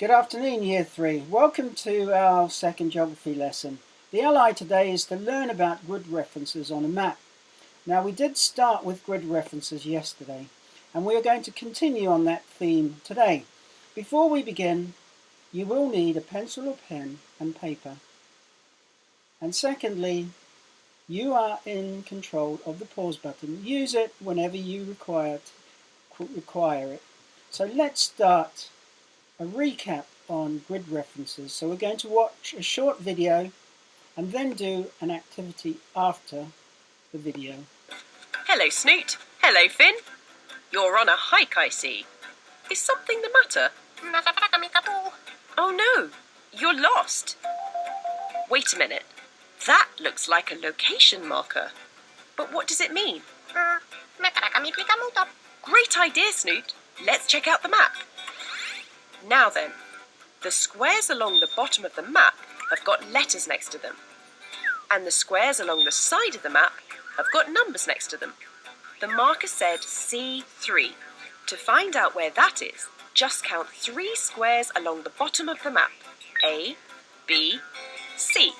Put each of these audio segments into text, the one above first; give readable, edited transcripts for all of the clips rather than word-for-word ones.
Good afternoon, Year 3. Welcome to our second geography lesson. The LI today is to learn about grid references on a map. Now, we did start with grid references yesterday, and we are going to continue on that theme today. Before we begin, you will need a pencil or pen and paper. And secondly, you are in control of the pause button. Use it whenever you require it. So let's start a recap on grid references. So we're going to watch a short video and then do an activity after the video. Hello, Snoot. Hello, Finn. You're on a hike, I see. Is something the matter? Oh no, you're lost. Wait a minute. That looks like a location marker. But what does it mean? Great idea, Snoot. Let's check out the map. Now then, the squares along the bottom of the map have got letters next to them. And the squares along the side of the map have got numbers next to them. The marker said C3. To find out where that is, just count 3 squares along the bottom of the map. A, B, C.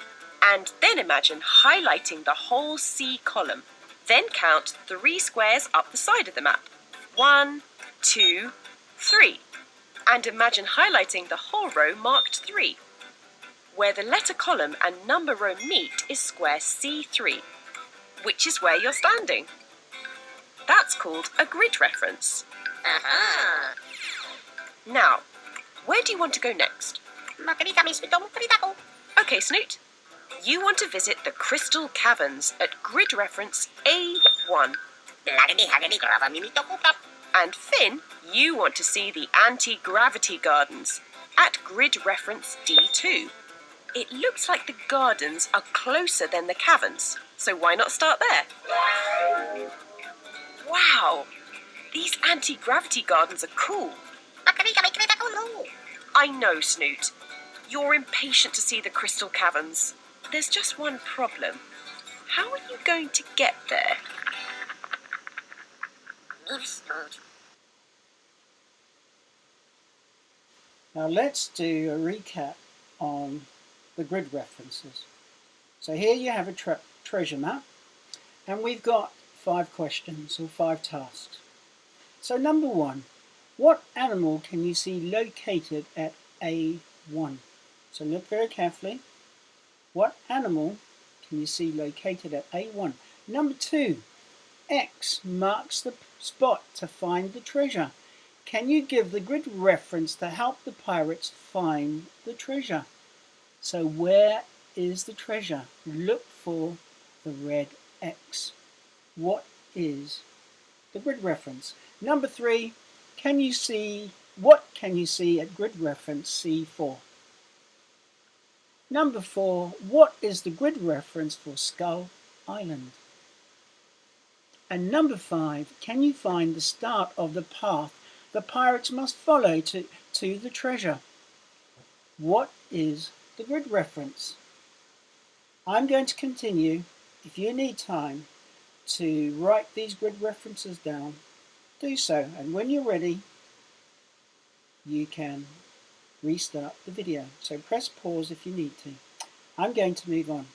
And then imagine highlighting the whole C column. Then count 3 squares up the side of the map. 1, 2, 3. And imagine highlighting the whole row marked 3. Where the letter column and number row meet is square C3, which is where you're standing. That's called a grid reference. Now, where do you want to go next? Okay, Snoot. You want to visit the Crystal Caverns at grid reference A1. And Finn, you want to see the anti-gravity gardens at grid reference D2. It looks like the gardens are closer than the caverns, so why not start there? Wow, these anti-gravity gardens are cool. I know, Snoot. You're impatient to see the Crystal Caverns. There's just one problem. How are you going to get there? Now let's do a recap on the grid references. So here you have a treasure map, and we've got 5 questions or 5 tasks. So number 1, what animal can you see located at A1? So look very carefully. What animal can you see located at A1? Number 2, X marks the spot to find the treasure. Can you give the grid reference to help the pirates find the treasure? So where is the treasure? Look for the red X. What is the grid reference? Number 3, what can you see at grid reference C4? Number 4, what is the grid reference for Skull Island? And number 5, can you find the start of the path the pirates must follow to the treasure? What is the grid reference? I'm going to continue. If you need time to write these grid references down, do so. And when you're ready, you can restart the video. So press pause if you need to. I'm going to move on.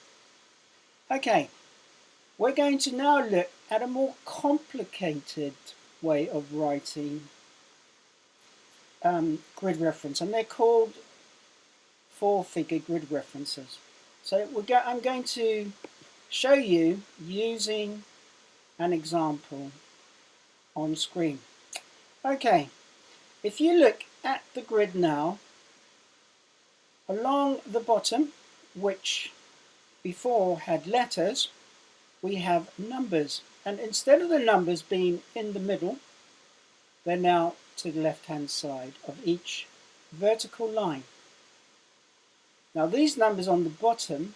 Okay, we're going to now look at a more complicated way of writing grid reference, and they're called 4-figure grid references. So I'm going to show you using an example on screen. Okay, if you look at the grid now, along the bottom, which before had letters, we have numbers, and instead of the numbers being in the middle, they're now to the left-hand side of each vertical line. Now these numbers on the bottom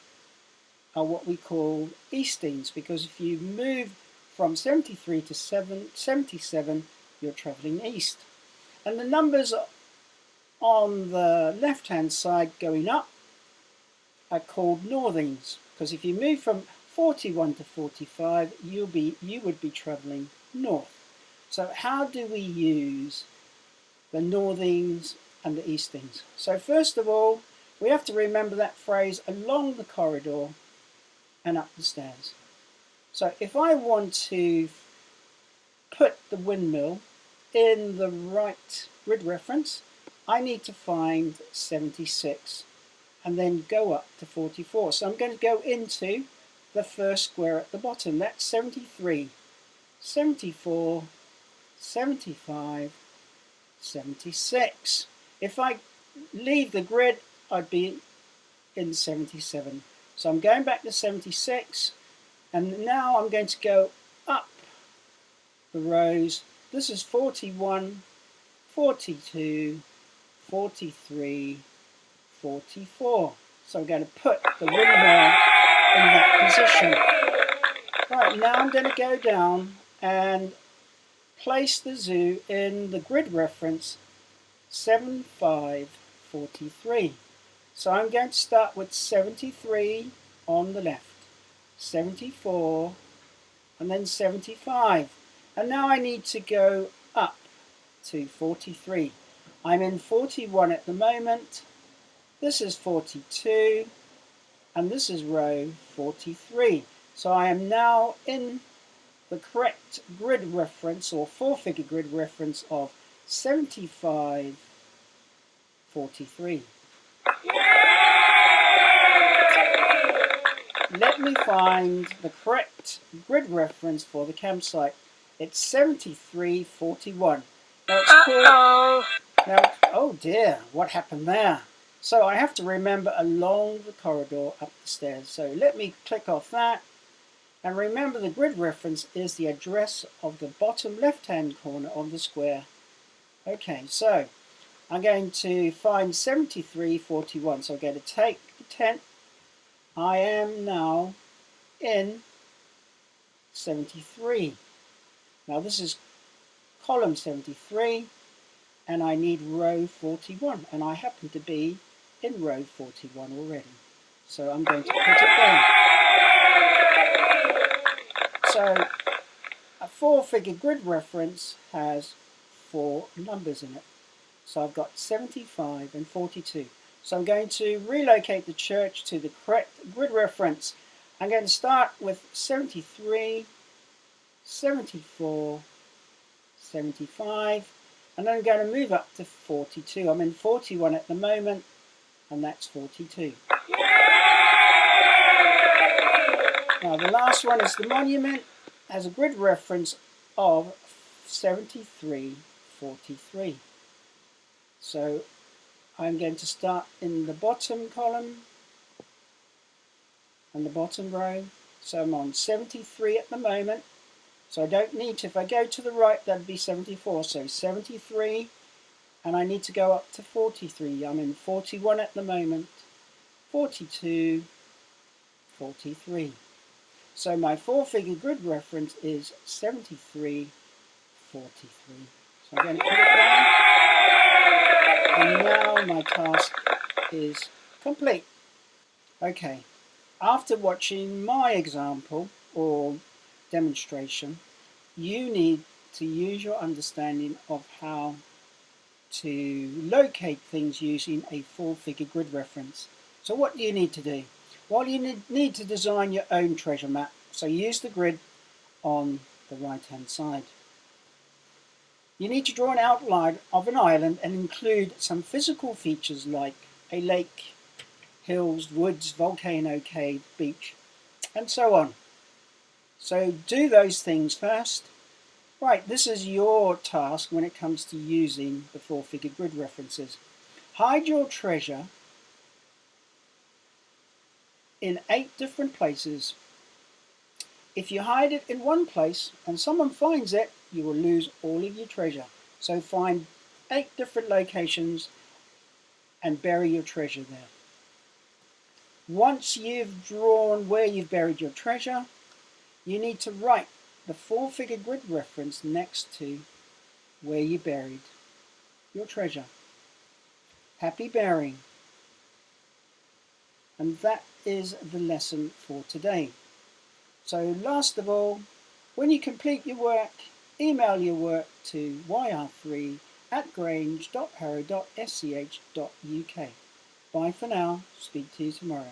are what we call eastings, because if you move from 73 to 77, you're travelling east. And the numbers on the left-hand side going up are called northings, because if you move from 41 to 45, you would be travelling north. So how do we use the northings and the eastings. So first of all, we have to remember that phrase along the corridor and up the stairs. So if I want to put the windmill in the right grid reference, I need to find 76 and then go up to 44. So I'm going to go into the first square at the bottom. That's 73, 74, 75, 76. If I leave the grid, I'd be in 77. So I'm going back to 76, and now I'm going to go up the rows. This is 41, 42, 43, 44. So I'm going to put the windmill in that position. Right, now I'm going to go down and place the zoo in the grid reference 7543. So I'm going to start with 73 on the left, 74, and then 75. And now I need to go up to 43. I'm in 41 at the moment. This is 42, and this is row 43. So I am now in the correct grid reference, or four-figure grid reference, of 7543. Let me find the correct grid reference for the campsite. It's 7341. Now it's called, oh dear, what happened there? So I have to remember along the corridor up the stairs. So let me click off that. And remember, the grid reference is the address of the bottom left-hand corner of the square. Okay, so I'm going to find 7341. So I'm going to take the 10. I am now in 73. Now this is column 73, and I need row 41. And I happen to be in row 41 already. So I'm going to put it there. So a four-figure grid reference has 4 numbers in it. So I've got 75 and 42. So I'm going to relocate the church to the correct grid reference. I'm going to start with 73, 74, 75, and then I'm going to move up to 42. I'm in 41 at the moment, and that's 42. Now the last one is the monument, has a grid reference of 7343. So I'm going to start in the bottom column and the bottom row. So I'm on 73 at the moment. So I don't need to, if I go to the right, that'd be 74. So 73, and I need to go up to 43. I'm in 41 at the moment, 42, 43. So my four-figure grid reference is 7343. So I'm going to put it there. And now my task is complete. Okay, after watching my example or demonstration, you need to use your understanding of how to locate things using a four-figure grid reference. So what do you need to do? Well, you need to design your own treasure map. So use the grid on the right-hand side. You need to draw an outline of an island and include some physical features like a lake, hills, woods, volcano, cave, beach, and so on. So do those things first. Right, this is your task when it comes to using the four-figure grid references. Hide your treasure in 8 different places. If you hide it in one place and someone finds it, you will lose all of your treasure. So find 8 different locations and bury your treasure there. Once you've drawn where you've buried your treasure, you need to write the four-figure grid reference next to where you buried your treasure. Happy burying. And that is the lesson for today. So last of all, when you complete your work, email your work to yr3 grange.harrow.sch.uk. Bye for now. Speak to you tomorrow.